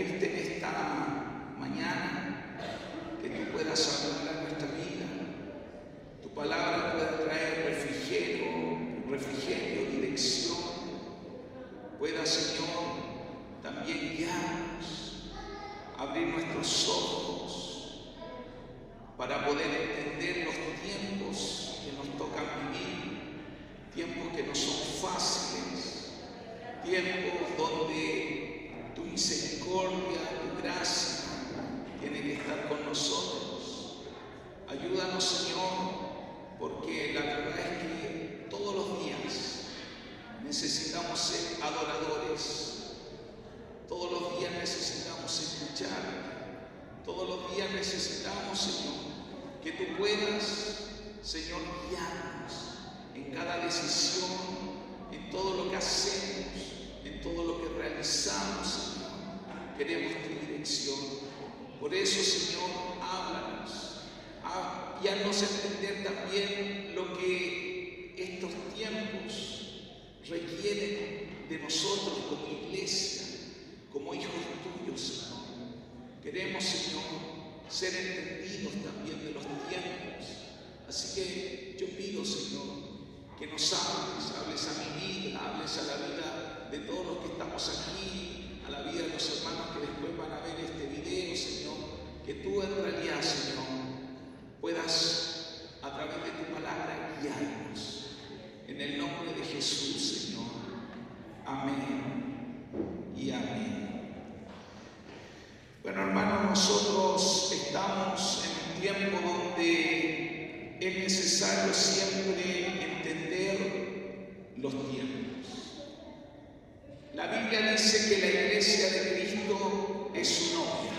pedirte en esta mañana que tú puedas hablar a nuestra vida. Tu palabra pueda traer refrigerio, dirección. Pueda, Señor, también guiarnos, abrir nuestros ojos para poder entender los tiempos que nos tocan vivir, tiempos que no son fáciles, tiempos donde tu misericordia, tu gracia tiene que estar con nosotros. Ayúdanos, Señor, porque la verdad es que todos los días necesitamos ser adoradores. Todos los días necesitamos escuchar. Todos los días necesitamos, Señor, que tú puedas, Señor, guiarnos en cada decisión, en todo lo que hacemos, en todo lo que realizamos, Señor. Queremos tu dirección. Por eso, Señor, háblanos. Y haznos entender también lo que estos tiempos requieren de nosotros como iglesia, como hijos tuyos, Señor. Queremos, Señor, ser entendidos también de los tiempos. Así que yo pido, Señor, que nos hables a mi vida, hables a la vida de todos los que estamos aquí, a la vida de los hermanos que después van a ver este video, Señor. Que tú en realidad, Señor, puedas a través de tu palabra guiarnos. En el nombre de Jesús, Señor. Amén y amén. Bueno, hermanos, nosotros estamos en un tiempo donde es necesario siempre entender los tiempos. La Biblia dice que la iglesia de Cristo es su novia.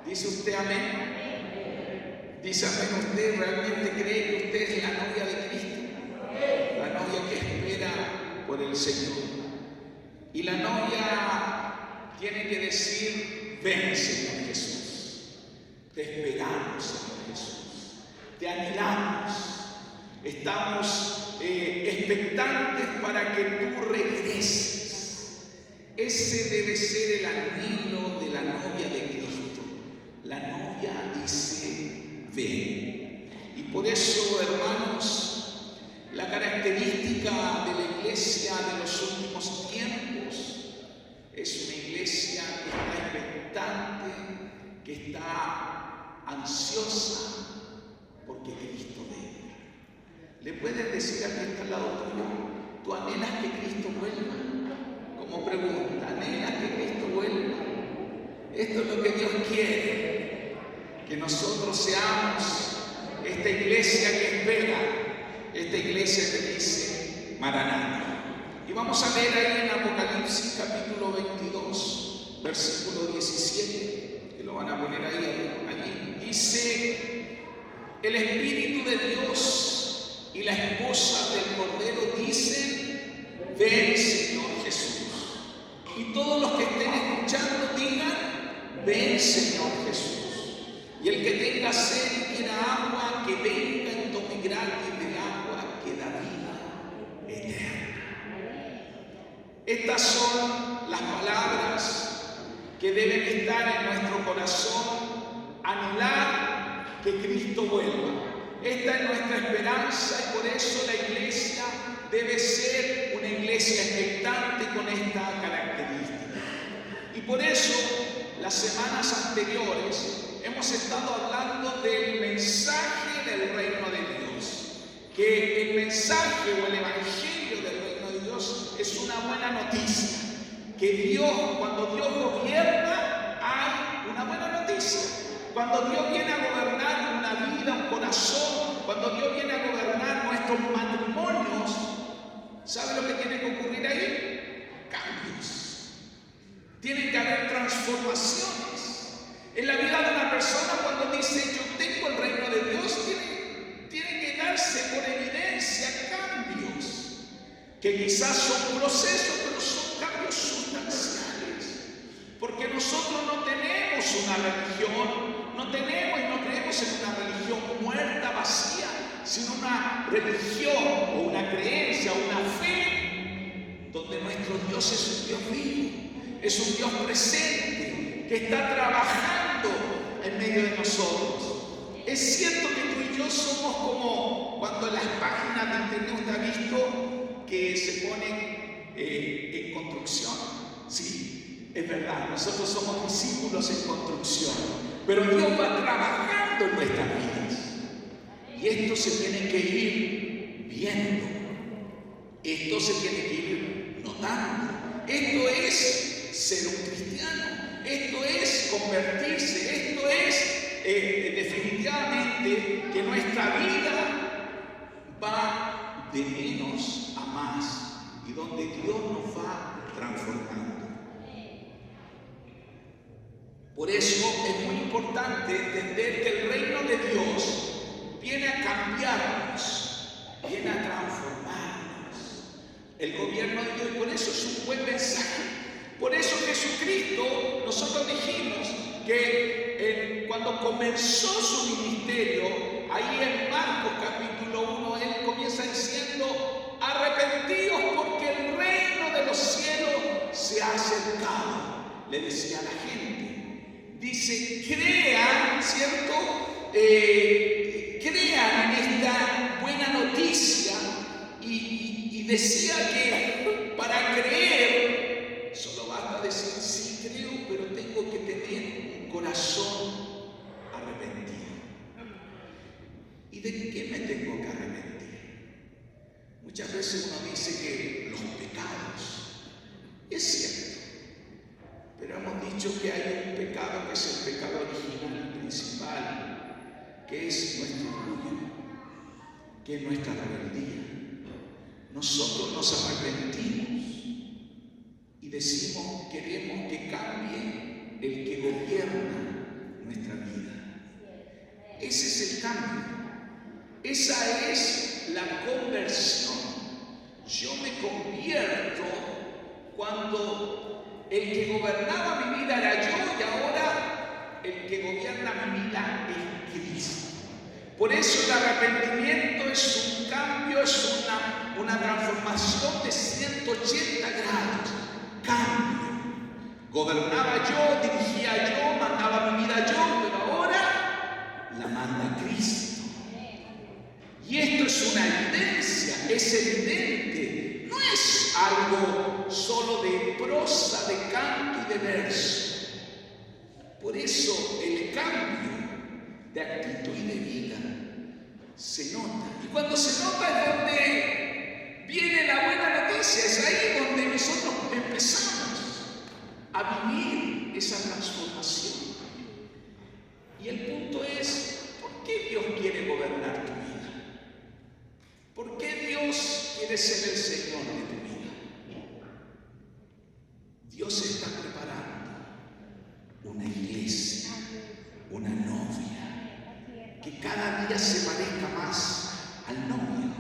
¿Dice usted amén? ¿Dice amén usted? ¿Realmente cree que usted es la novia de Cristo? La novia que espera por el Señor. Y la novia tiene que decir: ven, Señor Jesús. Te esperamos, Señor Jesús. Te anhelamos. Estamos expectantes para que tú regreses. Ese debe ser el anhelo de la novia de Cristo. La novia dice: ven. Y por eso, hermanos, la característica de la iglesia de los últimos tiempos es una iglesia que está expectante, que está ansiosa porque Cristo venga. ¿Le puedes decir a quien está al lado tuyo: tú anhelas que Cristo vuelva? Como pregunta, ¿anhelas que Cristo vuelva? Esto es lo que Dios quiere, que nosotros seamos esta iglesia que espera, esta iglesia que dice Maranatha. Y vamos a leer ahí en Apocalipsis capítulo 22, versículo 17, que lo van a poner allí. Dice: el Espíritu de Dios y la esposa del Cordero dicen: ven, Señor Jesús. Y todos los que estén escuchando digan: ven, Señor Jesús. Y el que tenga sed y quiera agua, que venga y tome gratis del agua que da vida eterna. Estas son las palabras que deben estar en nuestro corazón: anhelar que Cristo vuelva. Esta es nuestra esperanza y por eso la iglesia debe ser una iglesia expectante con esta característica. Y por eso las semanas anteriores hemos estado hablando del mensaje del reino de Dios, que el mensaje o el evangelio del reino de Dios es una buena noticia, que Dios, cuando Dios gobierna, hay una buena noticia. Cuando Dios viene a gobernar una vida, un corazón, cuando Dios viene a gobernar nuestros matrimonios, ¿sabe lo que tiene que ocurrir ahí? Cambios. Tienen que haber transformaciones. En la vida de una persona, cuando dice yo tengo el reino de Dios, tiene que darse por evidencia cambios, que quizás son procesos, pero son cambios sustanciales. Porque nosotros no tenemos una religión, no tenemos y no creemos en una religión muerta, vacía, sino una religión o una creencia, una fe, donde nuestro Dios es un Dios vivo, es un Dios presente que está trabajando en medio de nosotros. Es cierto que tú y yo somos como cuando en las páginas de internet usted ha visto que se ponen en construcción. Sí, es verdad, nosotros somos discípulos en construcción, pero Dios va trabajando en nuestras vidas. Y esto se tiene que ir viendo, esto se tiene que ir notando. Esto es ser un cristiano, esto es convertirse, esto es definitivamente que nuestra vida va de menos a más y donde Dios nos va transformando. Por eso es muy importante entender que el reino de Dios viene a cambiarnos, viene a transformarnos. El gobierno de Dios, y por eso es un buen mensaje. Por eso Jesucristo, nosotros dijimos que cuando comenzó su ministerio, ahí en Marcos capítulo 1, Él comienza diciendo: arrepentíos porque el reino de los cielos se ha acercado. Le decía a la gente, dice, crean, ¿cierto? Crean en esta buena noticia y decía que para creer solo basta decir sí creo, pero tengo que tener un corazón arrepentido. ¿Y de qué me tengo que arrepentir? Muchas veces uno dice que los pecados, es cierto, pero hemos dicho que hay un pecado que es el pecado original y principal, que es nuestro orgullo, que es nuestra rebeldía. Nosotros nos arrepentimos y decimos, queremos que cambie el que gobierna nuestra vida. Ese es el cambio. Esa es la conversión. Yo me convierto cuando el que gobernaba mi vida era yo y ahora el que gobierna mi vida es Cristo. Por eso el arrepentimiento es un cambio, es una transformación de 180 grados. Cambio. Gobernaba yo, dirigía yo, mandaba mi vida yo, pero ahora la manda Cristo. Y esto es una evidencia, es evidente. No es algo solo de prosa, de canto y de verso. Por eso el cambio de actitud y de vida se nota. Y cuando se nota es donde viene la buena noticia, es ahí donde nosotros empezamos a vivir esa transformación. Y el punto es, ¿por qué Dios quiere gobernar tu vida? ¿Por qué Dios quiere ser el Señor de tu vida? Dios está preparando una iglesia, una novia, que cada día se parezca más al novio.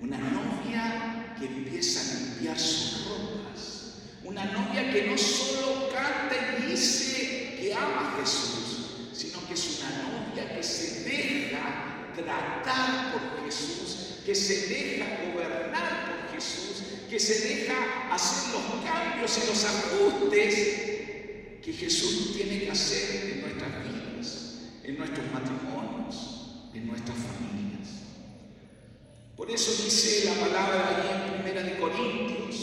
Una novia que empieza a limpiar sus ropas. Una novia que no solo canta y dice que ama a Jesús, sino que es una novia que se deja tratar por Jesús, que se deja gobernar por Jesús, que se deja hacer los cambios y los ajustes que Jesús tiene que hacer en nuestras vidas, en nuestros matrimonios, en nuestras familias. Por eso dice la palabra ahí en 1 Corintios,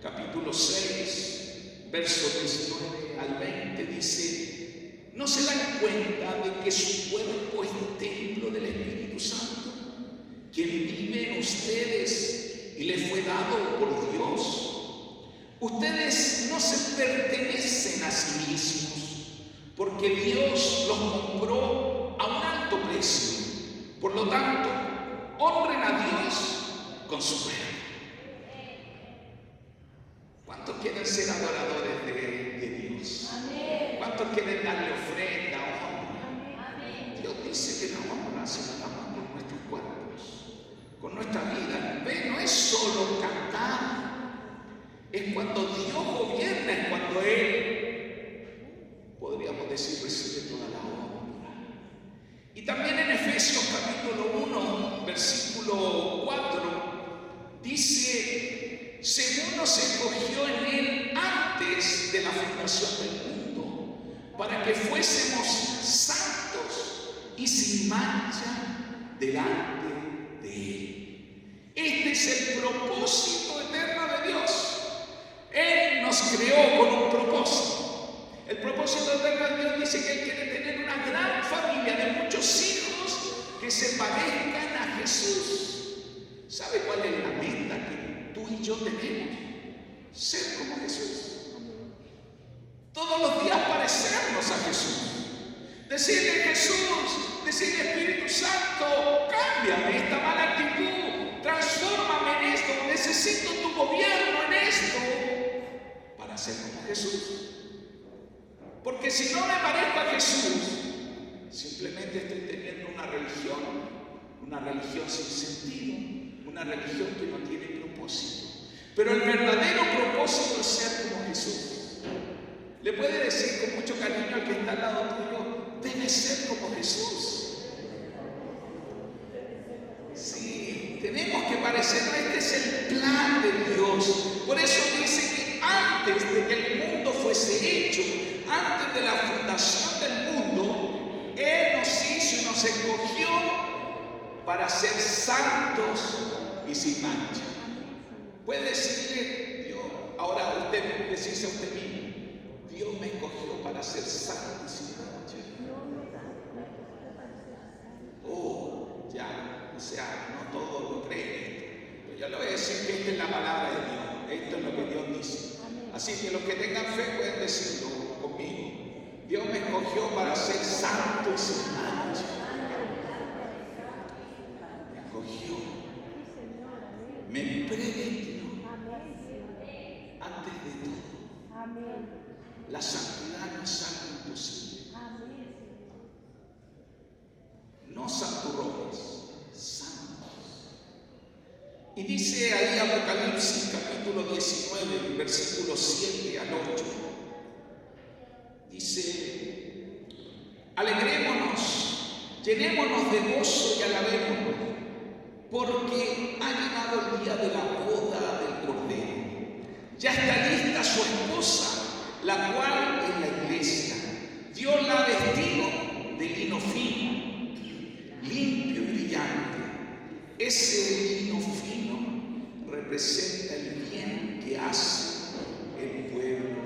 capítulo 6, verso 19 al 20, dice: ¿no se dan cuenta de que su cuerpo es templo del Espíritu Santo, quien vive en ustedes y les fue dado por Dios? Ustedes no se pertenecen a sí mismos, porque Dios los compró a un alto precio. Por lo tanto, honren a Dios con su cuerpo. ¿Cuántos quieren ser adoradores de Dios? ¿Cuántos quieren darle ofrenda, honra? Dios dice que la honra se la damos con nuestros cuerpos, con nuestra vida. ¿Ve? No es solo cantar. Es cuando Dios gobierna, es cuando Él, podríamos decir, recibe toda la honra. Y también en Efesios capítulo 1, versículo 4, dice: según nos escogió en Él antes fundación del mundo, para que fuésemos santos y sin mancha delante de Él. Este es el propósito eterno de Dios. Él nos creó con un propósito. El propósito eterno de Dios dice que Él quiere tener una gran familia de muchos hijos que se parezcan a Jesús. ¿Sabe cuál es la meta que tú y yo tenemos? Ser como Jesús. Todos los días parecernos a Jesús. Decirle: Jesús, decirle: Espíritu Santo, cámbiame esta mala actitud, transfórmame en esto, necesito tu gobierno en esto, para ser como Jesús. Porque si no me parezco a Jesús, simplemente estoy teniendo una religión sin sentido, una religión que no tiene propósito. Pero el verdadero propósito es ser como Jesús. Le puede decir con mucho cariño al que está al lado tuyo: debes ser como Jesús. Sí, tenemos que parecernos. Este es el plan de Dios. Por eso dice que antes de que el mundo fuese hecho, antes de la fundación del mundo, Él nos hizo y nos escogió para ser santos y sin mancha. Puede decirle Dios, ahora usted decirse a usted mismo: Dios me escogió para ser santo y sin mancha. Oh, ya, o sea, no todos lo creen. Pero yo le voy a decir que esta es la palabra de Dios. Esto es lo que Dios dice. Así que los que tengan fe pueden decirlo conmigo: Dios me escogió para ser santo y sin mancha. Me escogió. Me predestinó antes de todo. La santidad no es algo imposible. No santurrones, santos. Y dice ahí Apocalipsis capítulo 19, versículos 7 al 8. Dice: alegrémonos, llenémonos de gozo y alabémonos, porque ha llegado el día de la boda del Cordero. Ya está lista su esposa, la cual es la iglesia. Dios la ha vestido de lino fino, limpio y brillante. Ese lino fino representa el bien que hace el pueblo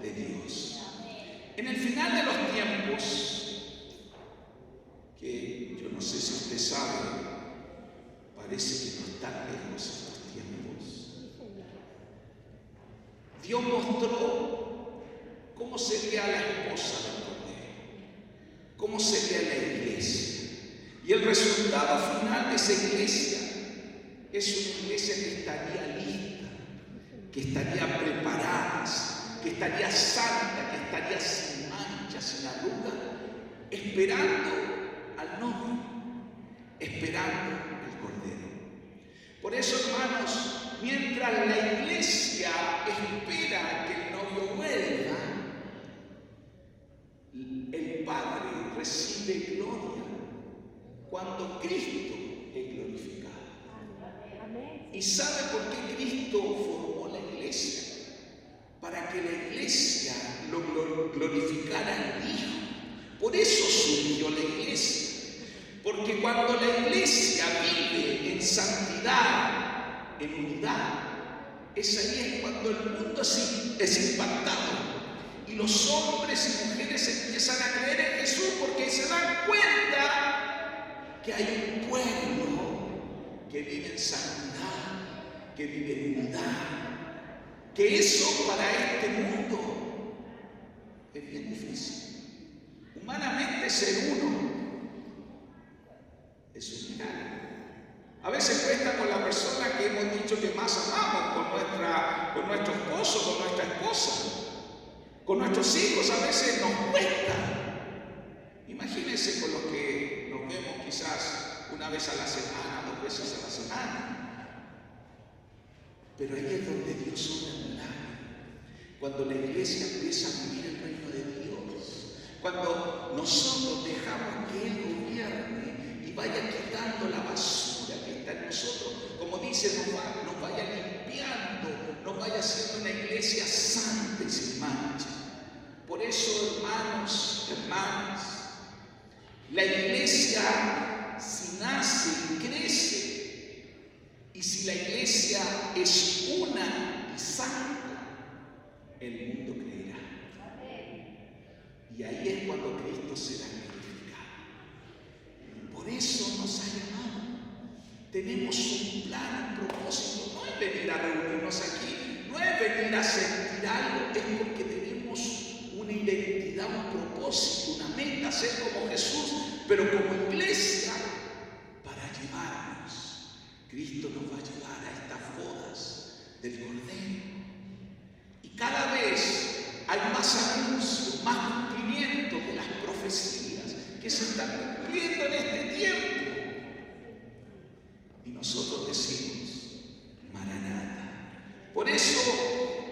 de Dios. En el final de los tiempos, que yo no sé si usted sabe, parece que no están lejos estos tiempos. Dios mostró cómo sería la esposa del Cordero, cómo sería la iglesia. Y el resultado final de esa iglesia es una iglesia que estaría lista, que estaría preparada, que estaría santa, que estaría sin mancha, sin arruga, esperando al novio, esperando al Cordero. Por eso, hermanos, mientras la iglesia espera que el novio vuelva, el Padre recibe gloria cuando Cristo es glorificado. ¿Y sabe por qué Cristo formó la iglesia? Para que la iglesia lo glorificara al Hijo. Por eso surgió la iglesia. Porque cuando la iglesia vive en santidad, en unidad, es ahí es cuando el mundo es impactado. Y los hombres y mujeres empiezan a creer en Jesús porque se dan cuenta que hay un pueblo que vive en santidad, que vive en unidad, que eso para este mundo es bien difícil. Humanamente ser uno es un milagro. A veces cuesta con la persona que hemos dicho que más amamos, con nuestro esposo, con nuestra esposa, con nuestros hijos. A veces nos cuesta. Imagínense con los que nos vemos quizás una vez a la semana, 2 veces a la semana. Pero ahí es donde Dios obra el milagro. Cuando la iglesia empieza a vivir el reino de Dios, cuando nosotros dejamos que Él gobierne y vaya quitando la basura que está en nosotros, como dice, nos vaya limpiando, nos vaya haciendo una iglesia santa y sin mancha. Por eso, hermanos, hermanas, la iglesia si nace y crece, y si la iglesia es una y santa, el mundo creerá. Y ahí es cuando Cristo será glorificado. Por eso nos ha llamado. Tenemos un plan, un propósito. No es venir a reunirnos aquí, no es venir a sentir algo, es porque tenemos una identidad, un propósito, una meta, ser como Jesús, pero como iglesia, para llevarnos. Cristo nos va a llevar a estas bodas del Cordero. Y cada vez hay más anuncios, más cumplimiento de las profecías que se están cumpliendo en este tiempo. Y nosotros decimos, Maranata. Por eso,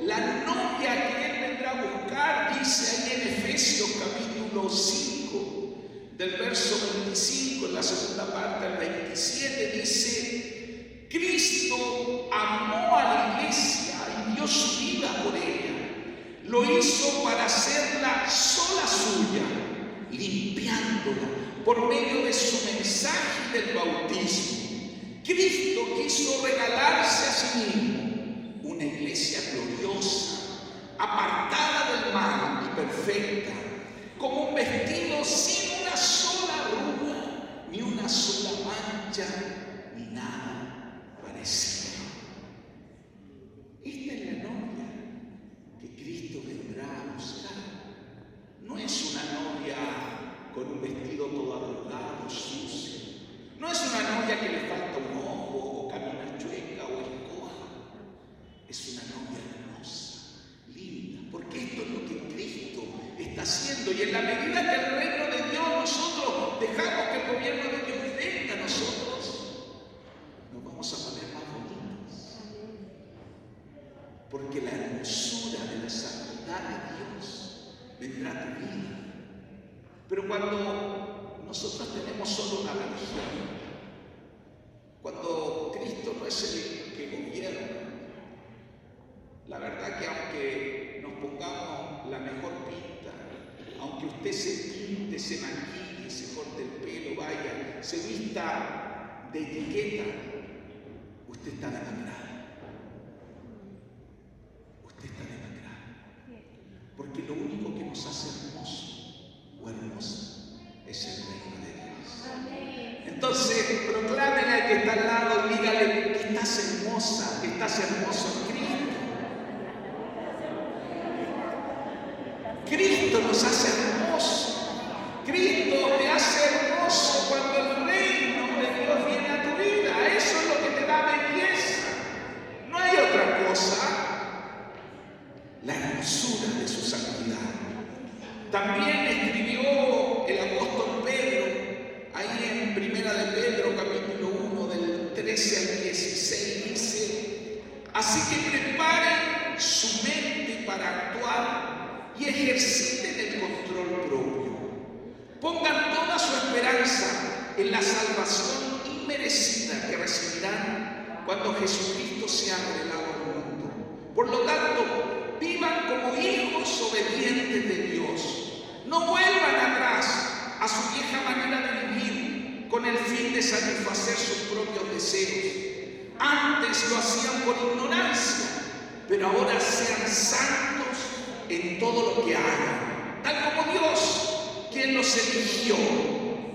la novia que Él vendrá a buscar, dice ahí en Efesios capítulo 5, del verso 25, en la segunda parte al 27, dice, Cristo amó a la iglesia y dio su vida por ella. Lo hizo para hacerla sola suya, limpiándola por medio de su mensaje del bautismo. Cristo quiso regalarse a sí mismo una iglesia gloriosa, apartada del mal y perfecta, como un vestido sin una sola arruga, ni una sola mancha, ni nada parecido. Esta es la novia que Cristo vendrá a buscar. No es una novia con un vestido todo arrugado, sucio. No es una novia que le falta un ojo, o camina chueca, o es coja. Es una novia hermosa, linda, porque esto es lo que Cristo está haciendo. Y en la medida que el reino de Dios, nosotros dejamos que el gobierno de Dios venga a nosotros, nos vamos a poner más bonitos. Porque la hermosura de la santidad de Dios vendrá a tu vida. Pero cuando nosotros tenemos solo una religión, cuando Cristo no es el que gobierna, la verdad que aunque nos pongamos la mejor pinta, aunque usted se pinte, se maquille, se corte el pelo, vaya, se vista de etiqueta, usted está demacrado. Usted está demacrado. Porque lo único que nos hace hermoso o hermosa es el reino de Dios. Entonces, proclámele al que está al lado y dígale que estás hermosa, que estás hermoso en Cristo. Cristo nos hace hermosos. Cristo te hace hermoso cuando el reino de Dios viene a tu vida. Eso es lo que te da belleza. No hay otra cosa. La hermosura de su santidad. También escribió el apóstol Pedro, ahí en Primera de Pedro, capítulo 1, del 13 al 16, dice: así que preparen su mente para actuar y ejerciten el control propio. Pongan toda su esperanza en la salvación inmerecida que recibirán cuando Jesucristo sea revelado al mundo. Por lo tanto, vivan como hijos obedientes de Dios. No vuelvan atrás a su vieja manera de vivir con el fin de satisfacer sus propios deseos. Antes lo hacían por ignorancia, pero ahora sean santos en todo lo que hagan, tal como Dios, quien los eligió,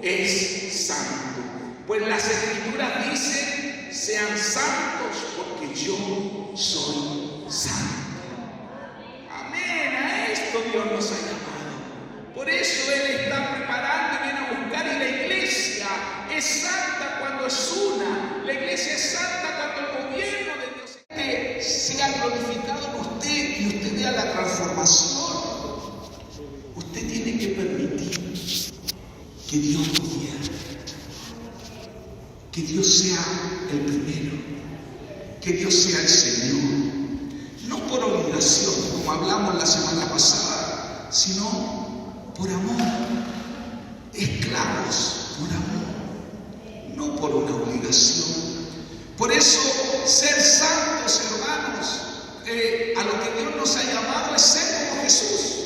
es santo. Pues las Escrituras dicen: sean santos porque yo soy santo. Amén, a esto Dios nos ha llamado. Por eso Él está preparando y viene a buscar, y la iglesia es santa cuando es una. La iglesia es santa cuando el gobierno de Dios sea glorificado en usted y usted vea la transformación. Usted tiene que permitir que Dios gobierne, que Dios sea el primero, que Dios sea el Señor. No por obligación, como hablamos la semana pasada, sino por amor. Esclavos por amor, no por una obligación. Por eso, ser santos, hermanos, a lo que Dios nos ha llamado es ser como Jesús.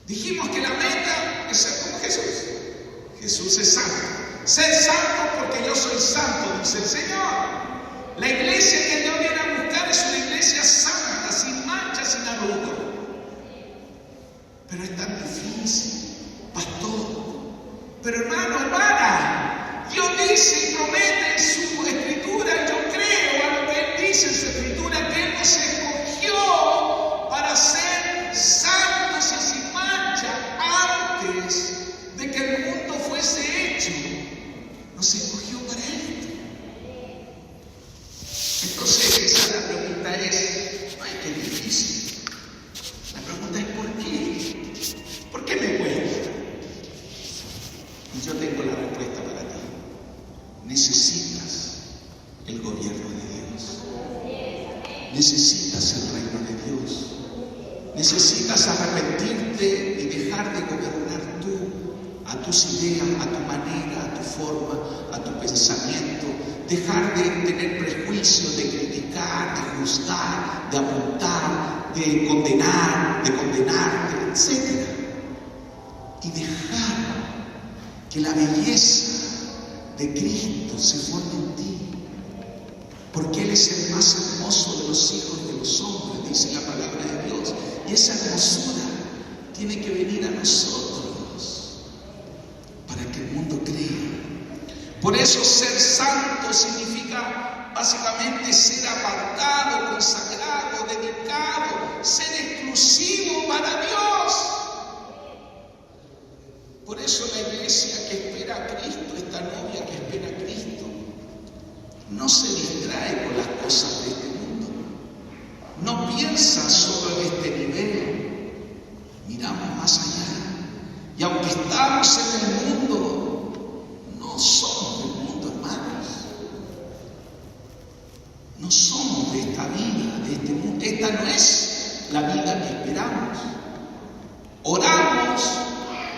Dijimos que la meta es ser como Jesús. Jesús es santo. Ser santo porque yo soy santo, dice el Señor. La iglesia que Dios viene a buscar es una iglesia santa, sin mancha, sin arruga. Pero es tan difícil, pastor. Pero hermano, hermana, Dios dice y promete en su escritura, yo creo a lo que Él dice en su escritura, que Él nos escogió para ser santos y sin mancha antes de que el mundo fuese hecho. Nos escogió para Él. Entonces, esa la pregunta es, ay, qué difícil. La pregunta es, ¿por qué? ¿Por qué me cuesta? Y yo tengo la respuesta para ti. Necesitas el gobierno de Dios. Necesitas el reino de Dios. Necesitas arrepentirte y dejar de gobernar tú, a tus ideas, a tu manera, a tu forma, a tu pensamiento. Dejar de tener prejuicios, de criticar, de juzgar, de apuntar, de condenar, de condenarte, etc. Y dejar que la belleza de Cristo se forme en ti. Porque Él es el más hermoso de los hijos de los hombres, dice la palabra de Dios. Y esa hermosura tiene que venir a nosotros para que el mundo crea. Por eso ser santo significa básicamente ser apartado, consagrado, dedicado, ser exclusivo para Dios. Por eso la iglesia que espera a Cristo, esta novia que espera a Cristo, no se distrae con las cosas de este mundo. No piensa solo en este nivel. Miramos más allá. Y aunque estamos en el mundo, no somos del mundo, hermanos. No somos de esta vida, de este mundo. Esta no es la vida que esperamos. Oramos,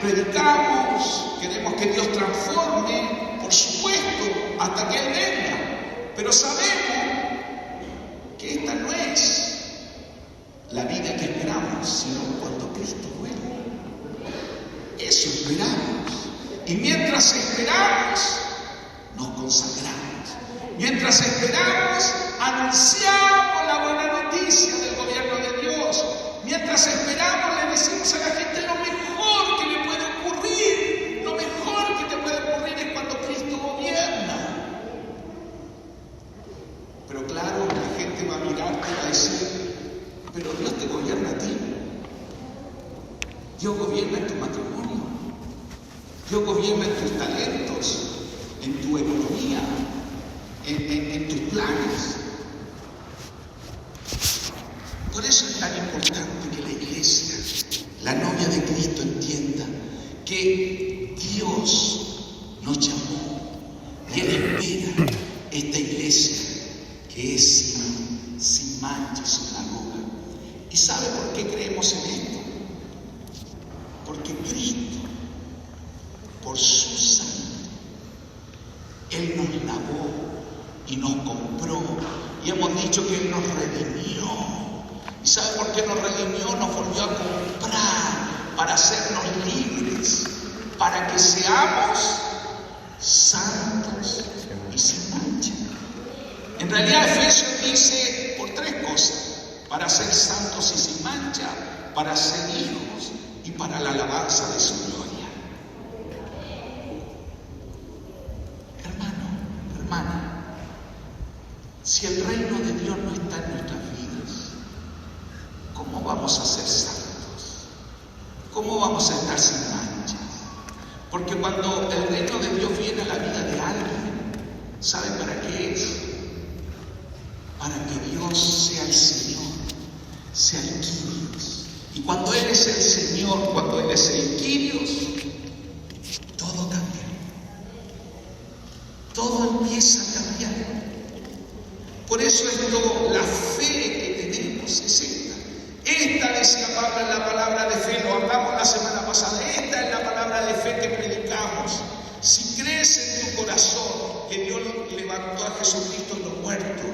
predicamos, queremos que Dios transforme, por supuesto, hasta que Él venga. Pero sabemos que esta no es la vida que esperamos, sino cuando Cristo vuelva. Eso esperamos. Y mientras esperamos, nos consagramos. Mientras esperamos, anunciamos la buena noticia del gobierno de Dios. Mientras esperamos, le decimos a la gente lo mejor que le puede ocurrir. Lo mejor que te puede ocurrir es cuando Cristo gobierna. Pero claro, la gente va a mirarte y va a decir, pero Dios te gobierna a ti. Dios gobierna en tu matrimonio. Dios gobierna en tus talentos, en tu economía, en tus planes. Por eso es tan importante que la iglesia, la novia de Cristo, entienda que Dios nos llamó y Él espera esta iglesia que es sin mancha, sin arruga. ¿Y sabe por qué creemos en esto? Porque Cristo, por su sangre, Él nos lavó y nos compró. Y hemos dicho que Él nos redimió. ¿Y sabe por qué nos redimió? Nos volvió a comprar para hacernos libres, para que seamos santos y sin mancha. En realidad Efesios dice por tres cosas: para ser santos y sin mancha, para ser hijos y para la alabanza de su gloria. Hermano, hermana, si el reino de Dios no está en nuestras vidas, ¿cómo vamos a ser santos? ¿Cómo vamos a estar sin mancha? Porque cuando el reino de Dios viene a la vida de alguien, ¿saben para qué es? Para que Dios sea el Señor, sea el Kyrios. Y cuando Él es el Señor, cuando Él es el Kyrios, todo cambia. Todo empieza a cambiar. Por eso la fe que tenemos es esta. Esta, decía Pablo en la palabra de fe, lo hablamos la semana pasada, esta es la palabra de fe que predicamos. Si crees en tu corazón que Dios levantó a Jesucristo de los muertos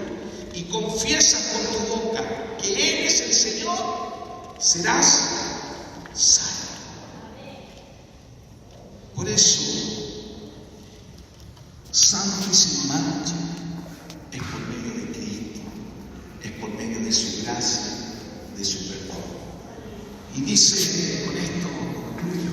y confiesas con tu boca que Él es el Señor, serás salvo. Por eso, santo y sin mancha es por medio de Cristo, es por medio de su gracia, de su perdón. Y dice, con esto concluyo,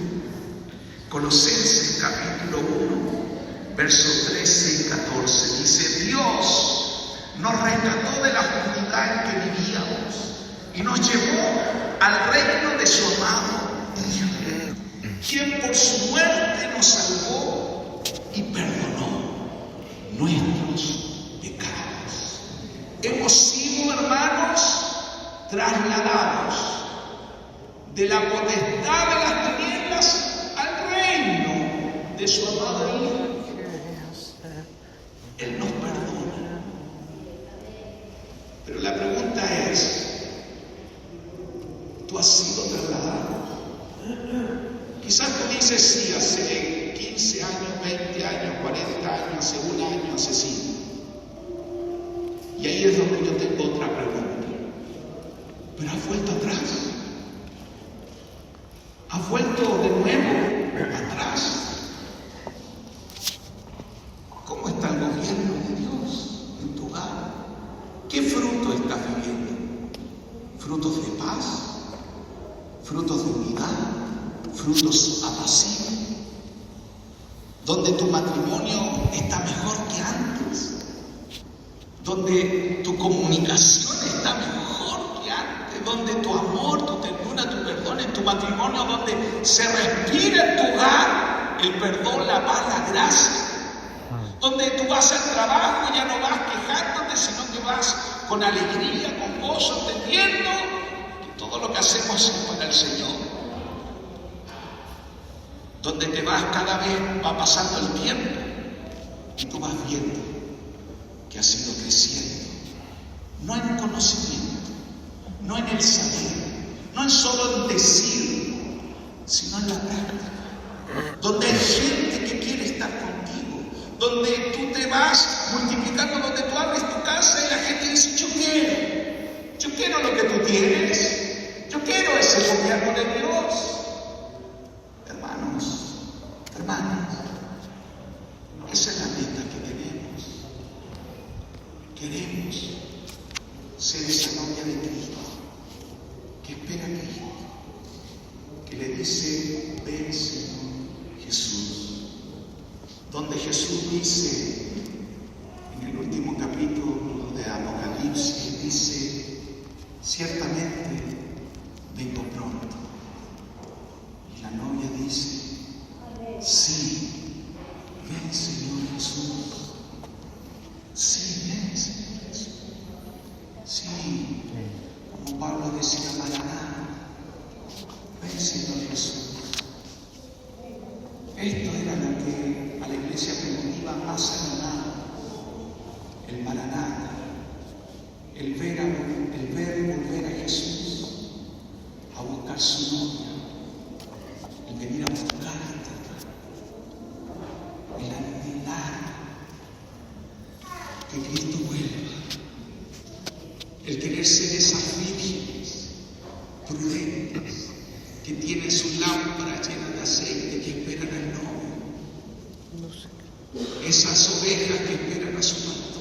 Colosenses capítulo 1, versos 13 y 14, dice: Dios nos rescató de la oscuridad en que vivíamos y nos llevó al reino de su amado Hijo, quien por su muerte nos salvó y perdonó nuestros pecados. Hemos sido, hermanos, trasladados de la potestad de las tinieblas al reino de su amado Hijo. Él nos perdona. Pero la pregunta es, ¿tú has sido trasladado? Quizás tú dices, sí, hace 15 años, 20 años, 40 años, hace un año, hace 5. Y ahí es donde yo tengo otra pregunta. ¿Pero has vuelto atrás? ¿Has vuelto de nuevo atrás? ¿Cómo está el gobierno de Dios en tu hogar? ¿Qué fruto estás viviendo? ¿Frutos de paz? ¿Frutos de unidad? ¿Frutos apacibles? ¿Donde tu matrimonio está mejor que antes? ¿Donde tu comunicación está mejor que antes? ¿Donde tu amor, tu ternura, tu perdón en tu matrimonio, donde se respira en tu hogar el perdón, la paz, la gracia? Donde tú vas al trabajo y ya no vas quejándote, sino que vas con alegría, con gozo, entendiendo que todo lo que hacemos es para el Señor. Donde te vas, cada vez va pasando el tiempo y tú vas viendo que has ido creciendo, no en conocimiento, no en el saber, no en solo en decir, sino en la práctica. Donde hay gente que quiere estar contigo, donde tú te vas multiplicando, donde tú abres tu casa y la gente dice: yo quiero lo que tú tienes, yo quiero ese gobierno de Dios. Hermanas, esa es la meta que tenemos. Queremos ser esa novia de Cristo, que espera a Cristo, que le dice: ven, Señor Jesús. Donde Jesús dice, en el último capítulo de Apocalipsis, dice: ciertamente vengo pronto. Y la novia dice: sí, ven, Señor Jesús. Sí, ven, Señor Jesús. Sí, como Pablo decía: Maranatha, ven, Señor Jesús. Esto era lo que a la iglesia primitiva más animaba: el Maranatha, el ver volver a Jesús, a buscar su novia, el venir a buscarte, el anhelar que Cristo vuelva, el querer ser esas vírgenes prudentes que tienen sus lámparas llenas de aceite, que esperan al novio, esas ovejas que esperan a su pastor.